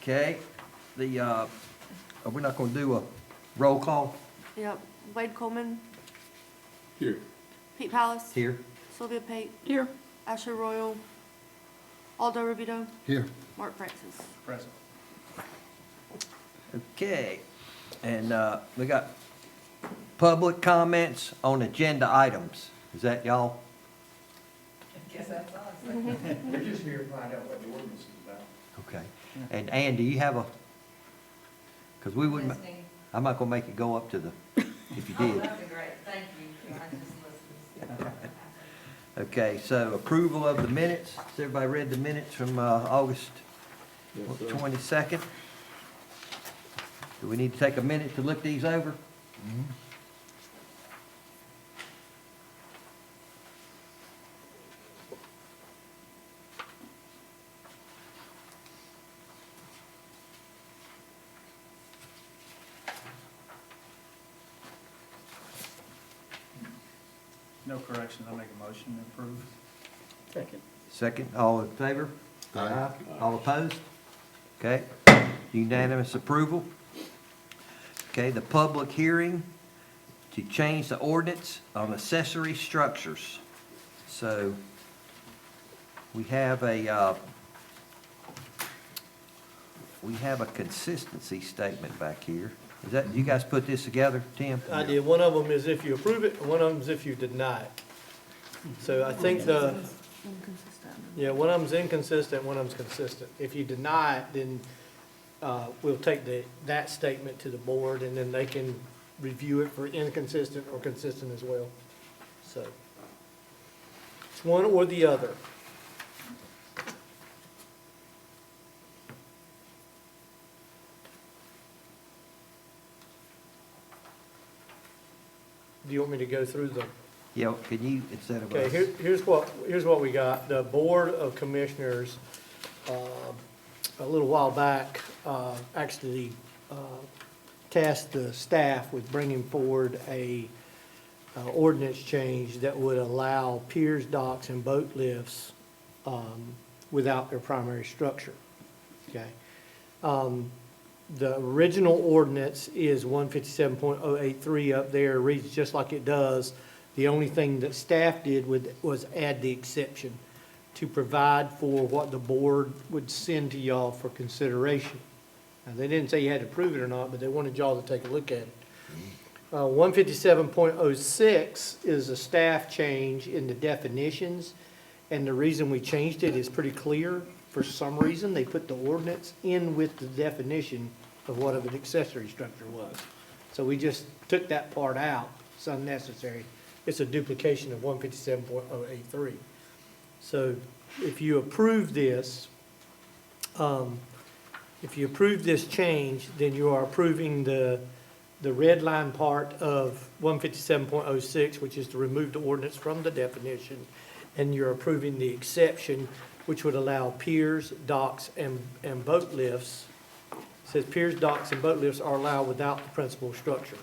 Okay, are we not gonna do a roll call Yep. Wade Coleman, Here. Pete Palace, here? Sylvia Pate, Here. Ashley Royal, Aldo Rubito, Here. Mark Francis. Present. Okay, and, we got public comments on agenda items. Is that y'all? Guess that's us. We're just here to find out what the ordinance is about. Okay, and Ann, do you have a, because we wouldn't, Listening. I'm not gonna make it go up to the, if you Oh, did. that'd be great, thank you. I just listened. Okay, so approval of the minutes. Has everybody read the minutes from, August Yes, sir. 22nd? Do we need to take a minute to look these over? No correction, I make a motion to approve. Second. Second, all in favor? Aye. All opposed? Okay, unanimous approval. Okay, the public hearing to change the ordinance on accessory structures. So, we have a consistency statement back here. Is that, you guys put this together, Tim? I did. One of them is if you approve it, and one of them is if you deny it. So I think Inconsistent. yeah, one of them's inconsistent, one of them's consistent. If you deny it, then we'll take that statement to the board, and then they can review it for inconsistent or consistent as well. So it's one or the other. Do you want me to go through them? Yeah, can you, instead of Okay, us? here's what we got. The Board of Commissioners, a little while back, actually tasked the staff with bringing forward a ordinance change that would allow piers, docks, and boat lifts without their primary structure, okay? The original ordinance is 157.083 up there, reads just like it does. The only thing that staff did was add the exception to provide for what the board would send to y'all for consideration. Now, they didn't say you had to prove it or not, but they wanted y'all to take a look at it. 157.06 is a staff change in the definitions, and the reason we changed it is pretty clear. For some reason, they put the ordinance in with the definition of what an accessory structure was. So we just took that part out. It's unnecessary. It's a duplication of 157.083. So if you approve this, change, then you are approving the red line part of 157.06, which is to remove the ordinance from the definition, and you're approving the exception, which would allow piers, docks, and boat lifts. It says piers, docks, and boat lifts are allowed without the principal structure.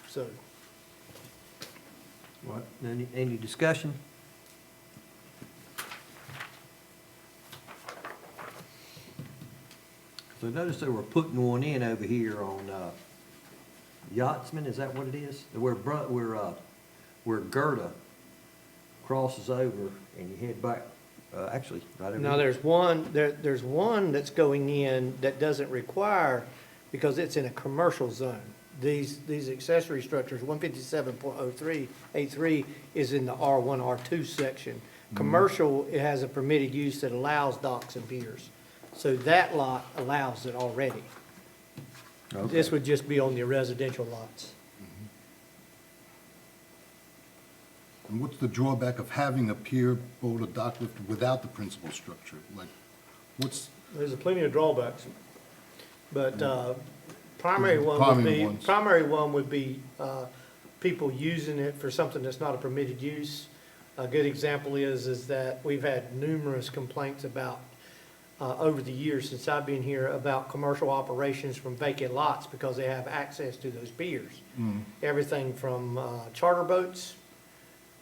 So, What, any discussion? So notice they were putting one in over here on, Yachtsman, is that what it is? Where Gerda crosses over and you head back, actually, right over now here. there's one that's going in that doesn't require, because it's in a commercial zone. These accessory structures, 157.0383 is in the R1, R2 section. Commercial, it has a permitted use that allows docks and piers. So that lot allows it already. Okay. This would just be on the residential lots. And what's the drawback of having a pier, boat, or dock lift without the principal structure? Like, what's, There's plenty of drawbacks, but primary one would Primary be, ones. primary one would be people using it for something that's not a permitted use. A good example is that we've had numerous complaints about over the years since I've been here about commercial operations from vacant lots because they have access to those piers. Everything from charter boats,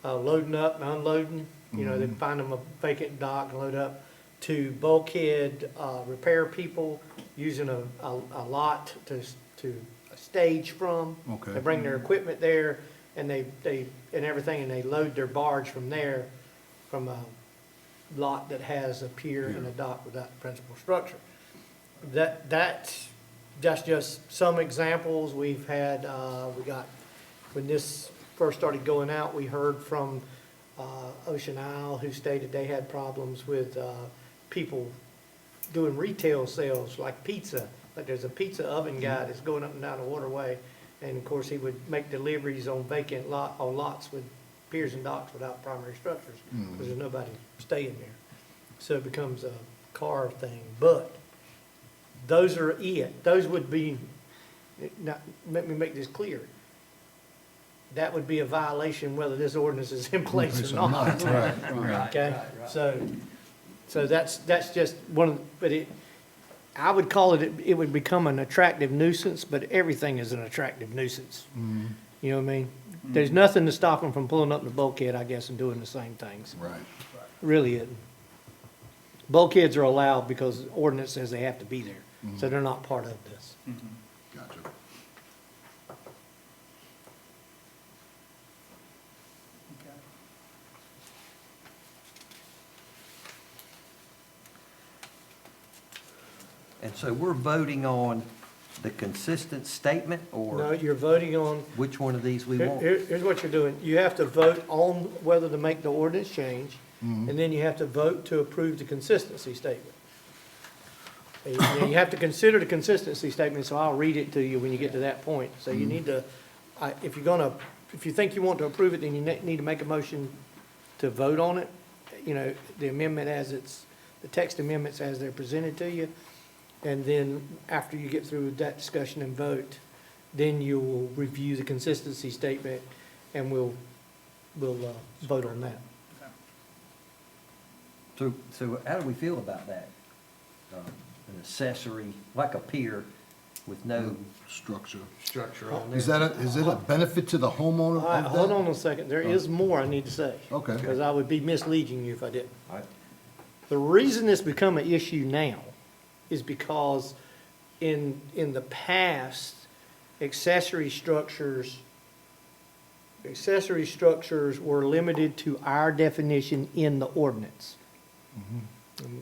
loading up and unloading, you know, they find them a vacant dock and load up, to bulkhead repair people using a lot to stage from. Okay. They bring their equipment there and and everything, and they load their barge from there, from a lot that has a pier and a dock without the principal structure. That's just some examples. We've had, when this first started going out, we heard from Ocean Isle, who stated they had problems with people doing retail sales like pizza. Like there's a pizza oven guy that's going up and down the waterway, and of course he would make deliveries on vacant lots with piers and docks without primary structures, because there's nobody staying there. So it becomes a car thing. But those are it. Those would be, now, let me make this clear. That would be a violation whether this ordinance is in place or not. Right. Okay, so that's just one of, but I would call it would become an attractive nuisance, but everything is an attractive nuisance. You know what I mean? There's nothing to stop them from pulling up the bulkhead, I guess, and doing the same things. Right. Really isn't. Bulkheads are allowed because ordinance says they have to be there, so they're not part of this. Gotcha. Okay. And so we're voting on the consistent statement, No, or you're voting on, which one of these we want? here's what you're doing. You have to vote on whether to make the ordinance change, and then you have to vote to approve the consistency statement. You have to consider the consistency statement, so I'll read it to you when you get to that point. So you need to, if you think you want to approve it, then you need to make a motion to vote on it. You know, the amendment the text amendments as they're presented to you. And then after you get through that discussion and vote, then you will review the consistency statement and we'll vote on that. So how do we feel about that? An accessory, like a pier with no Structure. structure on there? Is it a benefit to the homeowner All right, of hold that? on a second. There is more I need to say. Okay. Because I would be misleading you if I didn't. All right. The reason it's become an issue now is because in the past, accessory structures were limited to our definition in the ordinance.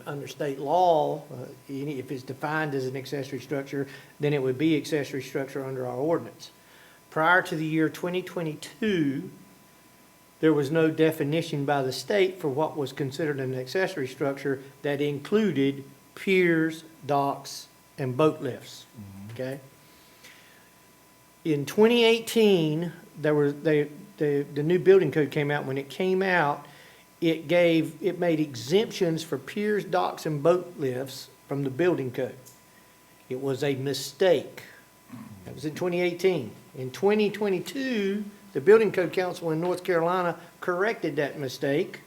Under state law, if it's defined as an accessory structure, then it would be accessory structure under our ordinance. Prior to the year 2022, there was no definition by the state for what was considered an accessory structure that included piers, docks, and boat lifts, okay? In 2018, the new building code came out. When it came out, it made exemptions for piers, docks, and boat lifts from the building code. It was a mistake. That was in 2018. In 2022, the Building Code Council in North Carolina corrected that mistake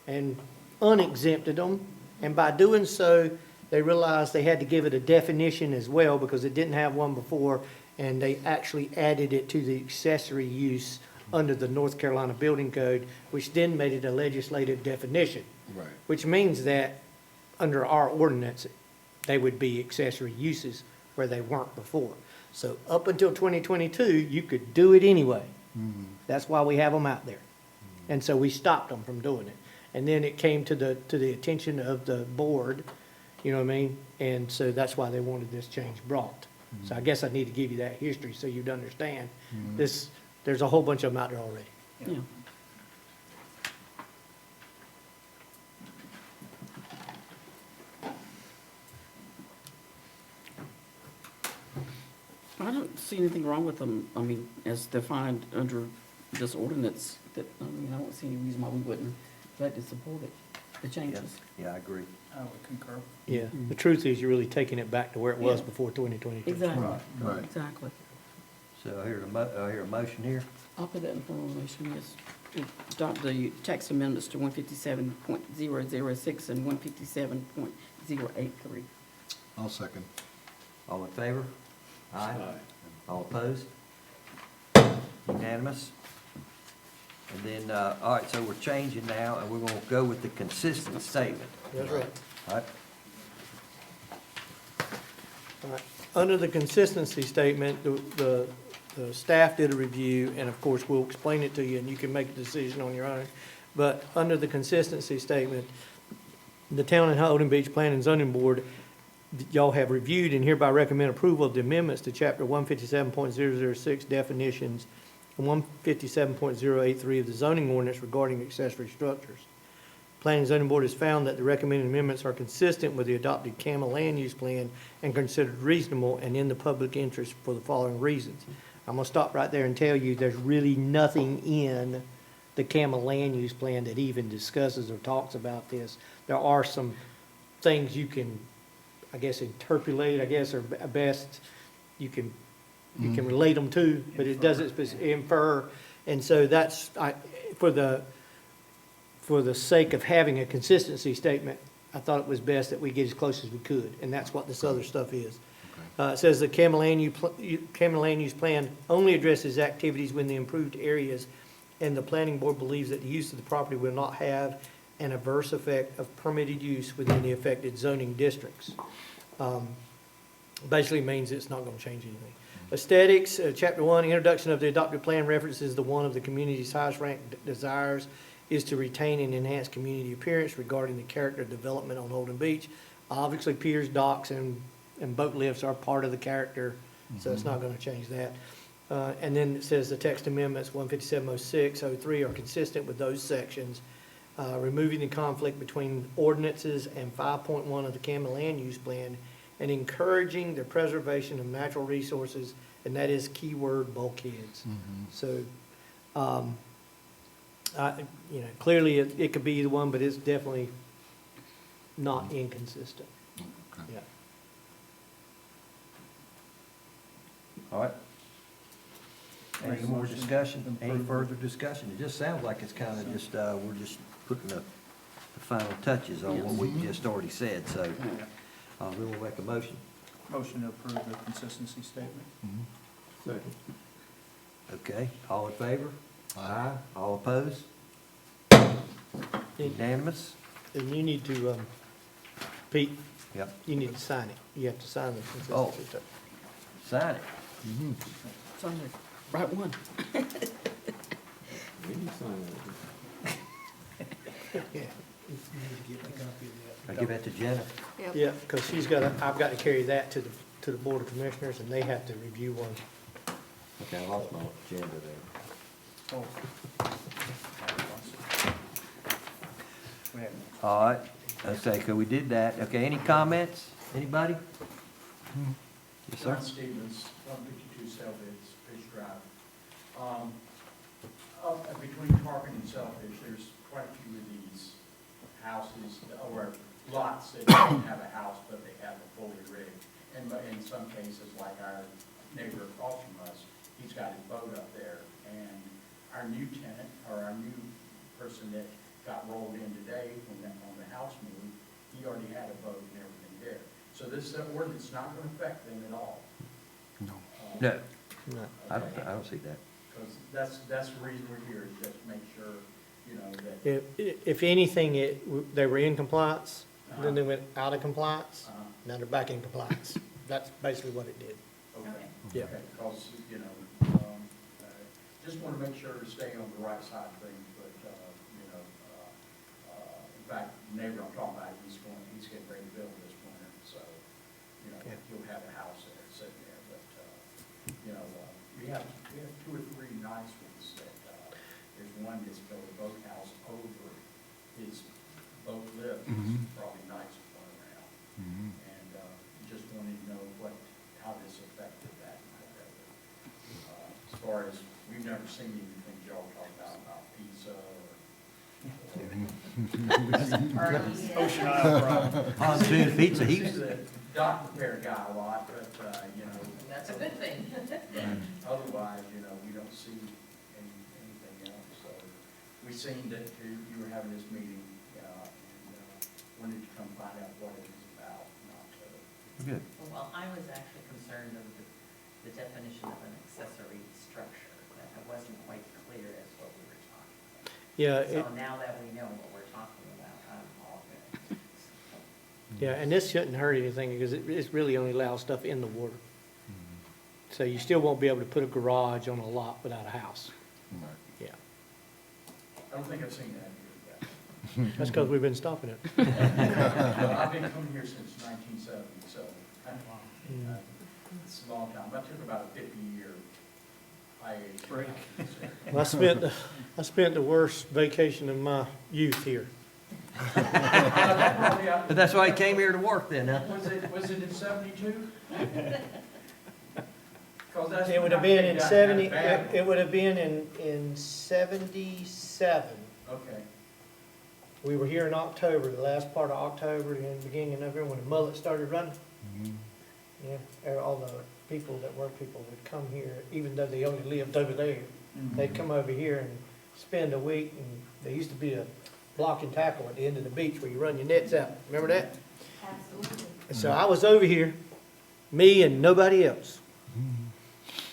and unexempted them. And by doing so, they realized they had to give it a definition as well because it didn't have one before, and they actually added it to the accessory use under the North Carolina Building Code, which then made it a legislative definition. Right. Which means that under our ordinance, they would be accessory uses where they weren't before. So up until 2022, you could do it anyway. That's why we have them out there. And so we stopped them from doing it. And then it came to the attention of the board, you know what I mean? And so that's why they wanted this change brought. So I guess I need to give you that history so you'd understand. There's a whole bunch of them out there already. Yeah. I don't see anything wrong with them, I mean, as defined under this ordinance, that, I mean, I don't see any reason why we wouldn't like to support it, the Yeah, changes. yeah, I agree. I would concur. Yeah, the truth is you're really taking it back to where it was Yeah. before 2022. Exactly, Right. exactly. So I hear a motion here. I'll put that in formal motion, yes. To adopt the text amendments to 157.006 and 157.007 083. I'll second. All in favor? Aye. All opposed? Unanimous? And then, all right, so we're changing now, and we're gonna go with the consistent statement. That's right. All right? All right. Under the consistency statement, the staff did a review, and of course, we'll explain it to you, and you can make a decision on your own. But under the consistency statement, the Town and Holden Beach Planning and Zoning Board, y'all have reviewed and hereby recommend approval of the amendments to Chapter 157.006 definitions and 157.083 of the zoning ordinance regarding accessory structures. Planning and Zoning Board has found that the recommended amendments are consistent with the adopted CAMA land use plan and considered reasonable and in the public interest for the following reasons. I'm gonna stop right there and tell you, there's really nothing in the CAMA land use plan that even discusses or talks about this. There are some things you can, I guess, interpolate, I guess, or best, you can relate them to, but it doesn't infer. And so that's, for the sake of having a consistency statement, I thought it was best that we get as close as we could, and that's what this other stuff is. It says the CAMA land use plan only addresses activities within the improved areas, and the planning board believes that the use of the property will not have an adverse effect of permitted use within the affected zoning districts. Basically means it's not gonna change anything. Aesthetics, Chapter 1, introduction of the adopted plan references the one of the community's highest ranked desires is to retain and enhance community appearance regarding the character development on Holden Beach. Obviously, piers, docks, and boat lifts are part of the character, so it's not gonna change that. And then it says the text amendments 157.06, 03 are consistent with those sections, removing the conflict between ordinances and 5.1 of the CAMA land use plan, and encouraging the preservation of natural resources, and that is keyword bulkheads. So, clearly it could be either one, but it's definitely not inconsistent. Okay. Yeah. All right? Any more discussion, any further discussion? It just sounds like it's kind of just, we're just putting the final touches on what we just already said, so, we will make a motion. Motion to approve the consistency statement. Second. Okay, all in favor? Aye. All opposed? Unanimous? And you need to, Pete, Yep. you need to sign it. You have to sign the Oh. consistency statement. Sign it. Sorry, right one. We can sign that. Yeah. You need to get a copy of I give that to Jenna. Yep. Yeah, because I've got to carry that to the Board of Commissioners, and they have to review one. Okay, I lost my agenda there. Oh. We have- All right, okay, so we did that. Okay, any comments? Anybody? Yes, sir. John Stevens, 152 Selvidge, Fish Drive. Up between Tarpon and Selfish, there's quite a few of these houses, or lots that don't have a house, but they have a fully rigged. And in some cases, like our neighbor across from us, he's got his boat up there. And our new tenant, or our new person that got rolled in today on the house move, he already had a boat and everything there. So this ordinance is not going to affect them at all. No. No, No. I don't see that. Because that's the reason we're here, is just to make sure, you know, that. If anything, they were in compliance, then they went out of compliance, now they're back in compliance. That's basically what it did. Okay. Yeah. Okay, because, you know, just want to make sure to stay on the right side of things, but, you know, in fact, the neighbor I'm talking about, he's getting ready to build this winter, so, you know, Yeah. he'll have a house there, sitting there, but, you know, we have 2 or 3 nice ones that, there's one that's built a boathouse over his boat lift, it's probably nicest one around. And, just wanted to know how this affected that. As far as, we've never seen anything y'all talk about pizza Ocean Isle problem. Pontoon pizza, He's he's, a dock repair guy a lot, but, you know. That's a good thing. But otherwise, you know, we don't see anything else, so. We seen that you were having this meeting, and wanted to come find out what it was Good. Well, I was actually concerned of the definition of an accessory structure, that it wasn't quite clear as what we were talking Yeah, about. it, So now that we know what we're talking about, I'm all good. yeah, and this shouldn't hurt anything because it really only allows stuff in the water. So you still won't be able to put a garage on a lot without a house. Right. Yeah, I don't think I've seen that here that's because we've been stopping it. yet. I've been coming here since 1970, so it's a long time. That took about a 50-year IH break. Well, I spent the worst vacation of my youth here. But that's why he came here to work then, huh? Was it in 72? It would have been in 70, it would have been in 77. Okay. We were here in October, the last part of October and the beginning of November when the mullet started running. Yeah, all the people that were people would come here, even though they only lived over there. They'd come over here and spend a week, and there used to be a block and tackle at the end of the beach where you run your nets out. Remember that? Absolutely. And so I was over here, me and nobody else.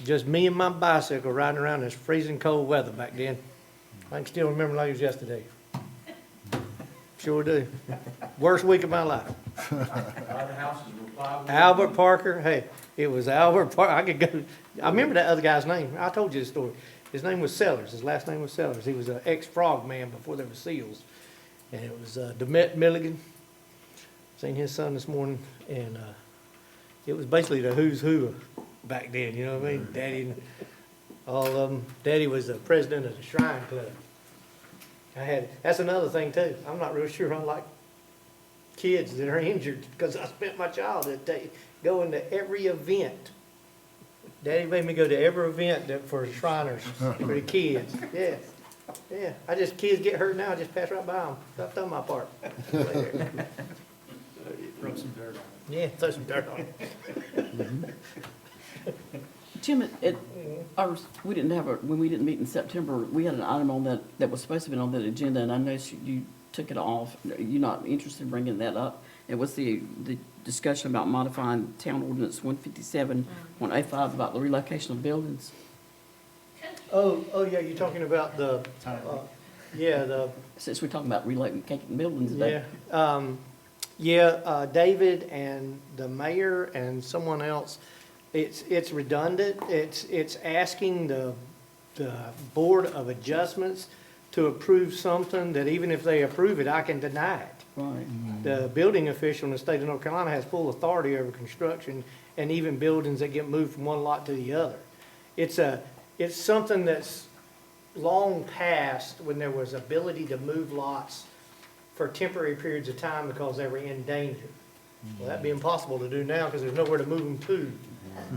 Just me and my bicycle riding around this freezing cold weather back then. I can still remember like it was yesterday. Sure do. Worst week of my life. A lot of houses were plywood. Albert Parker, hey, it was Albert Parker. I could go, I remember that other guy's name. I told you the story. His name was Sellers. His last name was Sellers. He was an ex-frog man before there were seals. And it was Demet Milligan. Seen his son this morning. And it was basically the who's who back then, you know what I mean? Daddy, all of them. Daddy was the president of the Shrine Club. That's another thing too. I'm not real sure I like kids that are injured because I spent my childhood going to every event. Daddy made me go to every event for the Shriners, for the kids. Yeah, yeah. Kids get hurt now, I just pass right by them. I've done my part. Throw some dirt on it. Yeah, throw some dirt on it. Jim, we didn't have when we didn't meet in September, we had an item on that was supposed to be on that agenda, and I noticed you took it off. You're not interested in bringing that up? It was the discussion about modifying Town Ordinance 157.05 about the relocation of buildings. Oh, yeah, you're talking about the, Since we're talking about relocating buildings today. David and the mayor and someone else, it's redundant. It's asking the Board of Adjustments to approve something that even if they approve it, I can deny it. Right. The building official in the state of North Carolina has full authority over construction and even buildings that get moved from one lot to the other. It's something that's long past when there was ability to move lots for temporary periods of time because they were in danger. Well, that'd be impossible to do now because there's nowhere to move them to.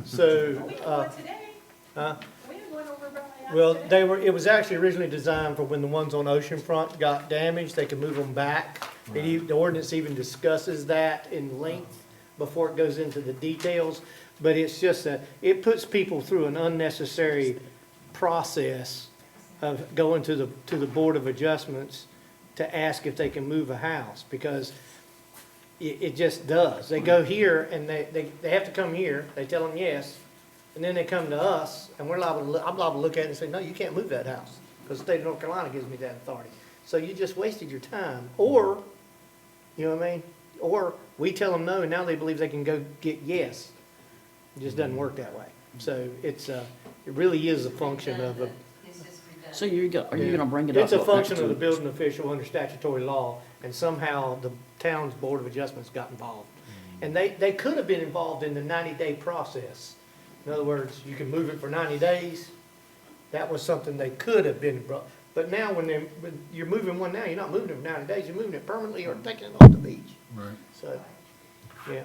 So, We have one today. huh? We have one over by us Well, today. it was actually originally designed for when the ones on Oceanfront got damaged, they could move them back. The ordinance even discusses that in length before it goes into the details. But it's just it puts people through an unnecessary process of going to the Board of Adjustments to ask if they can move a house, because it just does. They go here and they have to come here, they tell them yes, and then they come to us, and I'm liable to look at it and say, no, you can't move that house, because the state of North Carolina gives me that authority. So you just wasted your time, or, you know what I mean? Or we tell them no, and now they believe they can go get yes. It just doesn't work that way. So it really is a function of a. It's just redundant. So are you gonna bring it up? It's a function next of the to- building official under statutory law, and somehow the town's Board of Adjustments got involved. And they could have been involved in the 90-day process. In other words, you can move it for 90 days. That was something they could have been, but now when you're moving one now, you're not moving it for 90 days, you're moving it permanently or taking it off the beach. Right. So, yeah.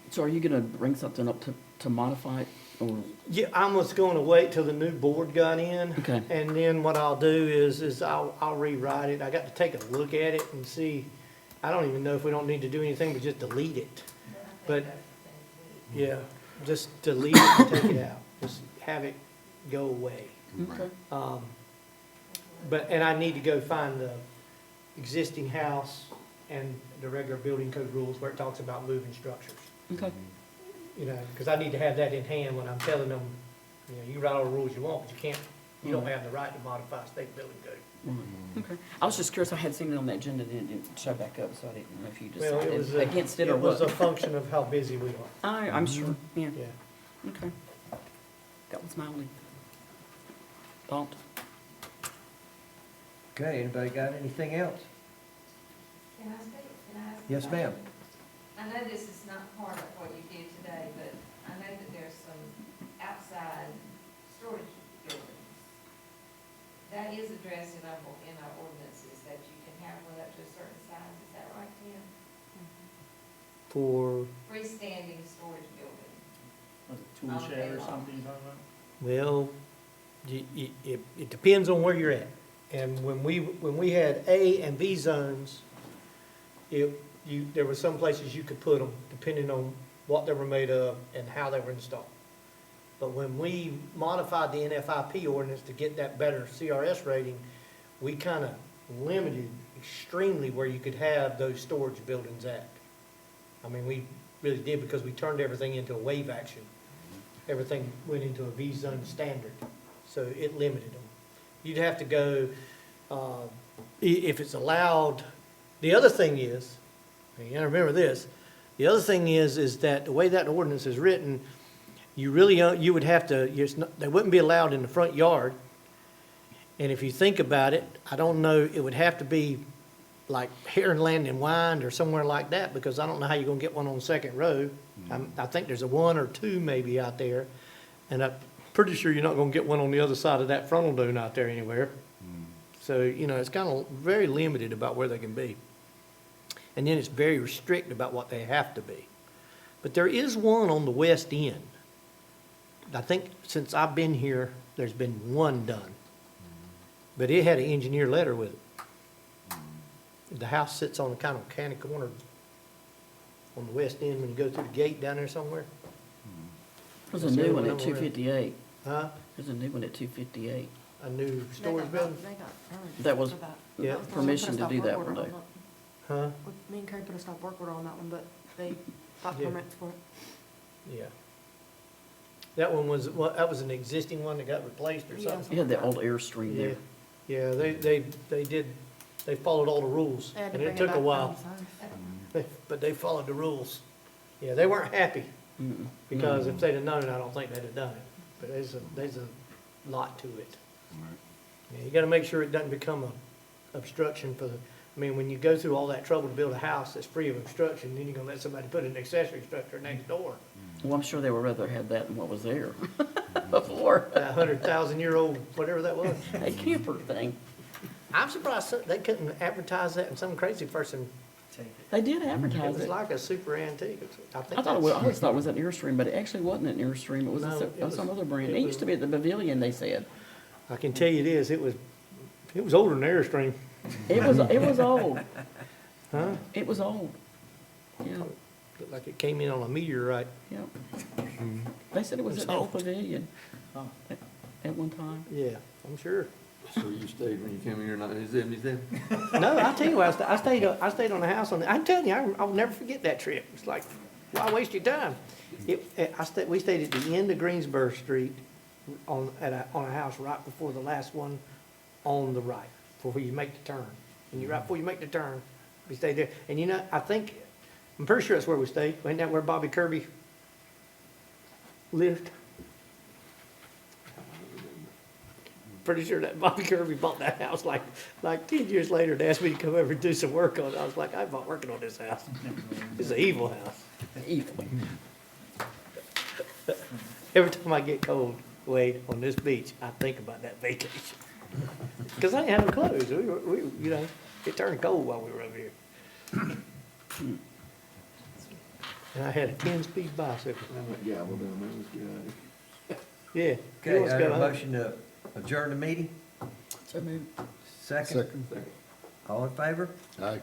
So are you gonna bring something up to modify it, or? Yeah, I was gonna wait till the new board got in. Okay. And then what I'll do is I'll rewrite it. I got to take a look at it and see. I don't even know if we don't need to do anything but just delete it. But, yeah, just delete it and take it out. Just have it go away. Okay. And I need to go find the existing house and the regular building code rules where it talks about moving structures. Okay. You know, because I need to have that in hand when I'm telling them, you know, you can write all the rules you want, but you can't, you don't have the right to modify state building code. Okay. I was just curious, I had seen it on the agenda, and it didn't show back up, so I didn't know if you Well, it was, decided against it or it was a what. function of how busy we are, I'm sure, yeah, yeah. okay. That was my only thought. Okay, anybody got anything else? Can I speak? Can I ask? a Yes, ma'am. question? I know this is not part of what you did today, but I know that there's some outside storage buildings. That is addressed in our ordinances, that you can have one up to a certain size, is that right, Tim? For, Freestanding storage building. Was it tool shed or something you talking about? well, it depends on where you're at. And when we had A and B zones, there were some places you could put them, depending on what they were made of and how they were installed. But when we modified the NFIP ordinance to get that better CRS rating, we kind of limited extremely where you could have those storage buildings at. I mean, we really did, because we turned everything into a wave action. Everything went into a V zone standard, so it limited them. You'd have to go, if it's allowed, the other thing is, you gotta remember this, the other thing is that the way that ordinance is written, you really, you would have to, they wouldn't be allowed in the front yard. And if you think about it, I don't know, it would have to be like Heron Landing Wind or somewhere like that, because I don't know how you're gonna get one on Second Row. I think there's a one or two maybe out there, and I'm pretty sure you're not gonna get one on the other side of that frontal dune out there anywhere. So, you know, it's kind of very limited about where they can be. And then it's very restricted about what they have to be. But there is one on the west end. I think since I've been here, there's been one done. But it had an engineer letter with it. The house sits on a kind of canny corner on the west end when you go through the gate down there somewhere. There's a new one at 258. Huh? There's a new one at 258. A new storage building? They got permits That was- for that. Yeah. That was the one we Permission put a to stop do work that order one on day. that. Huh? Me and Craig put a stop work order on that one, but they got Yeah. permits for it. Yeah. That one was, well, that was an existing one that got replaced or Yeah. something? You had that old Airstream Yeah, there. yeah, they did, they followed all the rules, They had to and bring it took back a down while, size. but they followed the rules. Yeah, they weren't happy, Mm-mm. because if they'd have known it, I don't think they'd have done it, but there's a lot to it. Yeah, you gotta make sure it doesn't become a obstruction for the, I mean, when you go through all that trouble to build a house that's free of obstruction, then you're gonna let somebody put an accessory structure next door. Well, I'm sure they would rather have that than what was there before. That 100,000-year-old, whatever that was. A camper thing. I'm surprised they couldn't advertise that, and some crazy person, They did it advertise was it. like a super antique. I think I thought it was, I that's, always thought it was an Airstream, but it actually wasn't an Airstream. It was No, it was- some other brand. it It was- used to be at the Pavilion, they said. I can tell you this, it was older than Airstream, It was old. huh? It was old. Yeah, Looked like it came in on a meteorite. yeah. They said it was at the old. Pavilion at one time. Yeah, I'm sure. So you stayed when you came here in 1977? No, I'll tell you what, I stayed on the house I'm telling you, I'll never forget that trip. It's like, why waste your time? We stayed at the end of Greensboro Street on a house right before the last one on the right, before you make the turn. And right before you make the turn, we stayed there. And you know, I'm pretty sure that's where we stayed. Wasn't that where Bobby Kirby lived? Pretty sure that Bobby Kirby bought that house like 10 years later and asked me to come over and do some work on it. I was like, I'm not working on this house. It's an evil house. Evil. Every time I get cold, Wade, on this beach, I think about that vacation. Because I didn't have no clothes. You know, it turned cold while we were over here. And I had a 10-speed bicycle. Yeah, well, then, man, let's get out of here. Yeah. Okay, He wants I to have go a home. motion to adjourn the meeting. So moved. Second, Second. all in favor? Aye.